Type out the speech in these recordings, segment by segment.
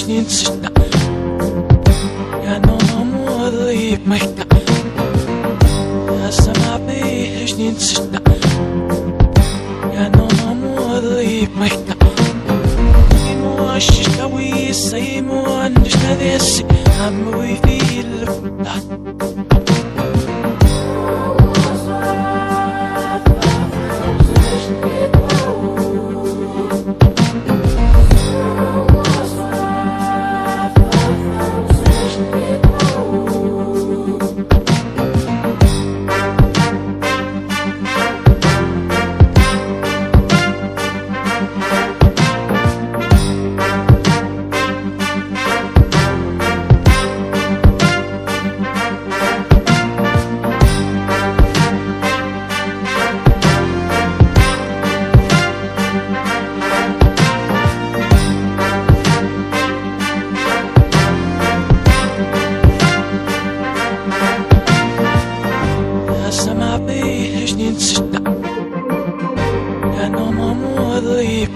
śnięcna. Ja no młody Magda. Ja sama byś śnięcna. Ja no młody Magda. مش قوي سيمون نشتري عم ويفي الفتح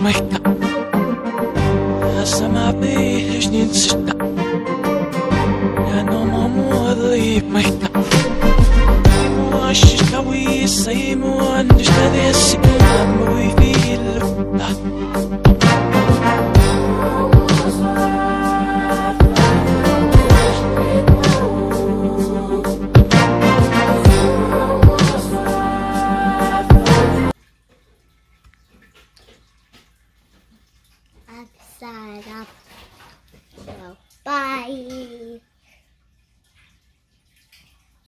Magda. Ja sama byś śnięcna. Ja no młody Magda. مش قوي سيمون نشتري عم ويفي الفتح Side up. So, bye.